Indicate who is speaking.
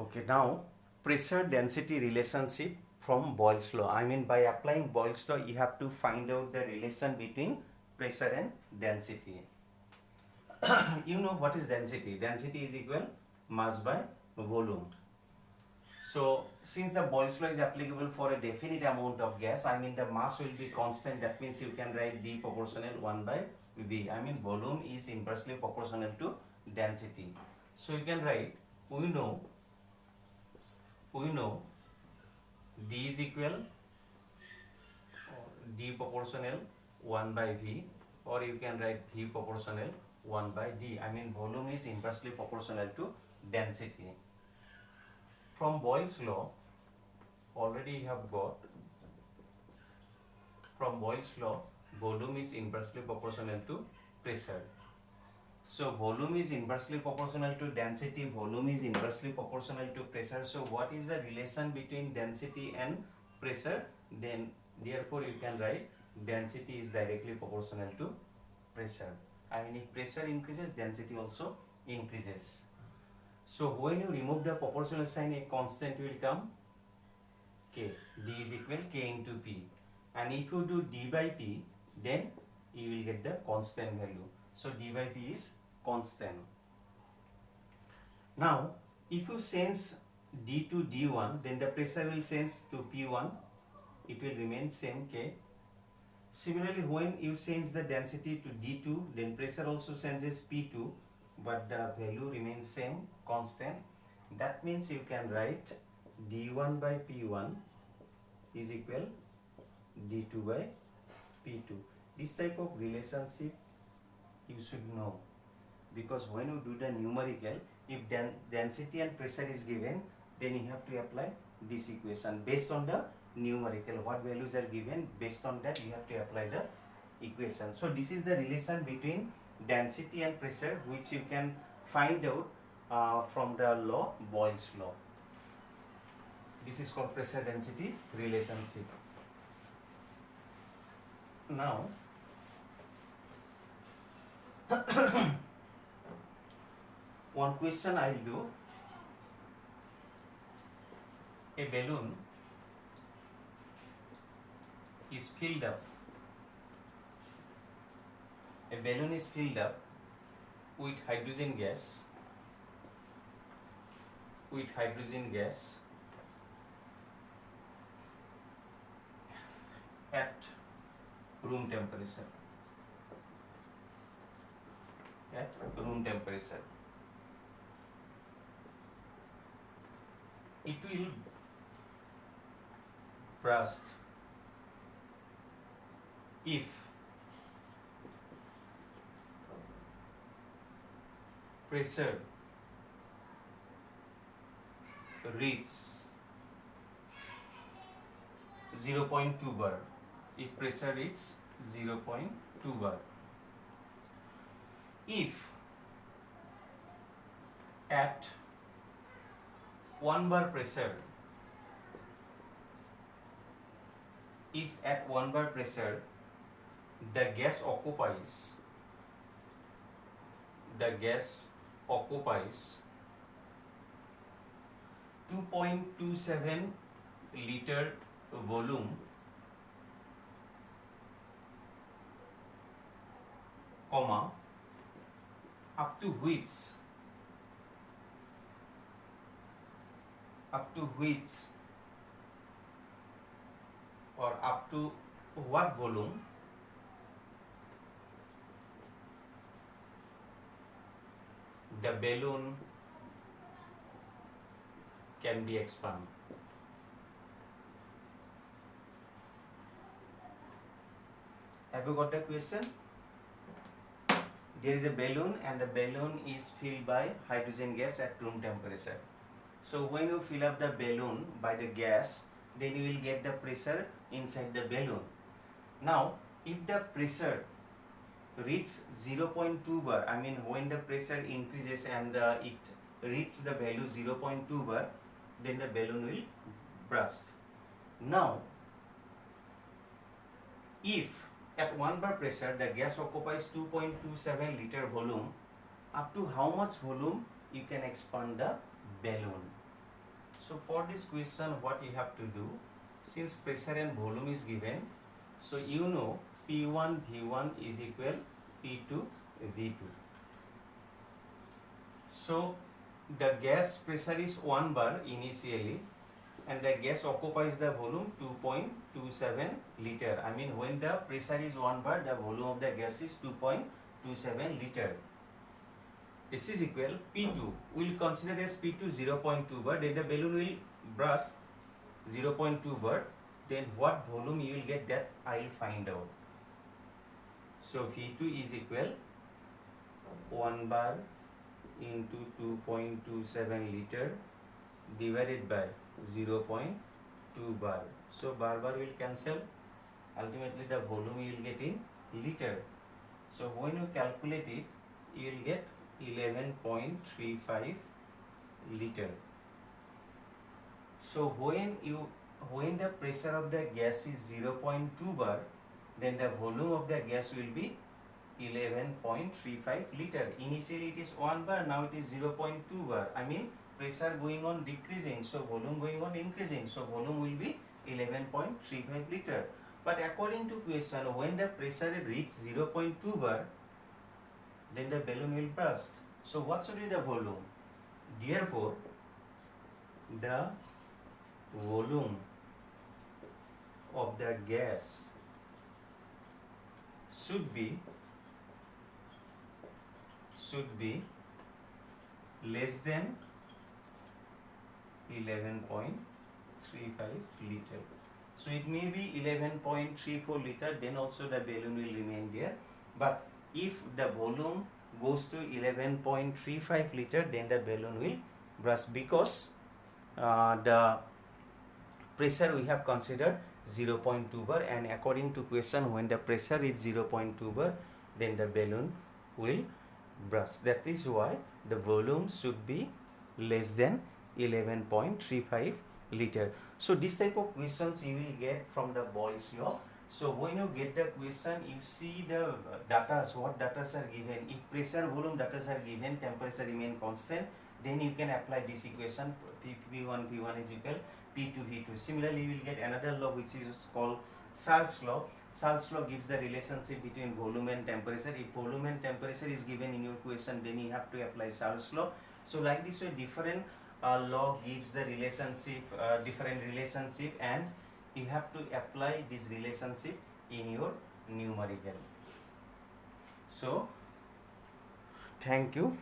Speaker 1: Okay, now pressure density relationship from Boyle's law. I mean, by applying Boyle's law, you have to find out the relation between pressure and density. You know what is density? Density is equal mass by volume. So, since the Boyle's law is applicable for a definite amount of gas, I mean the mass will be constant. That means you can write D proportional 1 by V. I mean volume is inversely proportional to density. So, you can write, we know D is equal D proportional 1 by V, or you can write V proportional 1 by D. I mean volume is inversely proportional to density. From Boyle's law, already you have got, from Boyle's law, volume is inversely proportional to pressure. So volume is inversely proportional to density, volume is inversely proportional to pressure. So what is the relation between density and pressure? Then therefore you can write density is directly proportional to pressure. I mean if pressure increases, density also increases. So when you remove the proportional sign, a constant will come, K. D is equal K into P. And if you do D by P, then you will get the constant value. So D by P is constant. Now, if you change D to D1, then the pressure will change to P1. It will remain same K. Similarly, when you change the density to D2, then pressure also changes P2, but the value remains same, constant. That means you can write D1 by P1 is equal D2 by P2. This type of relationship you should know, because when you do the numerical, if density and pressure is given, then you have to apply this equation based on the numerical. What values are given, based on that you have to apply the equation. So this is the relation between density and pressure, which you can find out from the law, Boyle's law. This is called pressure density relationship. Now one question I will do. A balloon is filled up. A balloon is filled up with hydrogen gas. At room temperature. It will burst if pressure reaches 0.2 bar. If pressure reaches 0.2 bar. If at 1 bar pressure, the gas occupies 2.27 liter volume, comma, up to which or up to what volume the balloon can be expanded. Have you got the question? There is a balloon and the balloon is filled by hydrogen gas at room temperature. So when you fill up the balloon by the gas, then you will get the pressure inside the balloon. Now, if the pressure reaches 0.2 bar, I mean when the pressure increases and it reaches the value 0.2 bar, then the balloon will burst. Now, if at 1 bar pressure the gas occupies 2.27 liter volume, up to how much volume you can expand the balloon? So for this question, what you have to do, since pressure and volume is given, so you know P1 V1 is equal P2 V2. So the gas pressure is 1 bar initially, and the gas occupies the volume 2.27 liter. I mean, when the pressure is 1 bar, the volume of the gas is 2.27 liter. This is equal P2. We will consider as P2 0.2 bar. Then the balloon will burst 0.2 bar. Then what volume you will get, that I will find out. So V2 is equal 1 bar into 2.27 liter divided by 0.2 bar. So bar will cancel. Ultimately the volume you will get in liter. So when you calculate it, you will get 11.35 liter. So when the pressure of the gas is 0.2 bar, then the volume of the gas will be 11.35 liter. Initially it is 1 bar, now it is 0.2 bar. I mean, pressure going on decreasing, so volume going on increasing, so volume will be 11.35 liter. But according to question, when the pressure reaches 0.2 bar, then the balloon will burst. So what should be the volume? Therefore, the volume of the gas should be less than 11.35 liter. So it may be 11.34 liter, then also the balloon will remain there. But if the volume goes to 11.35 liter, then the balloon will burst, because the pressure we have considered 0.2 bar, and according to question, when the pressure is 0.2 bar, then the balloon will burst. That is why the volume should be less than 11.35 liter. So this type of questions you will get from the Boyle's law. So when you get the question, you see the data, what data are given. If pressure, volume data are given, temperature remain constant, then you can apply this equation. P1 is equal P2 V2. Similarly, you will get another law which is called Charles law. Charles law gives the relationship between volume and temperature. If volume and temperature is given in your question, then you have to apply Charles law. So like this way, different law gives the relationship, different relationship, and you have to apply this relationship in your numerical. So thank you.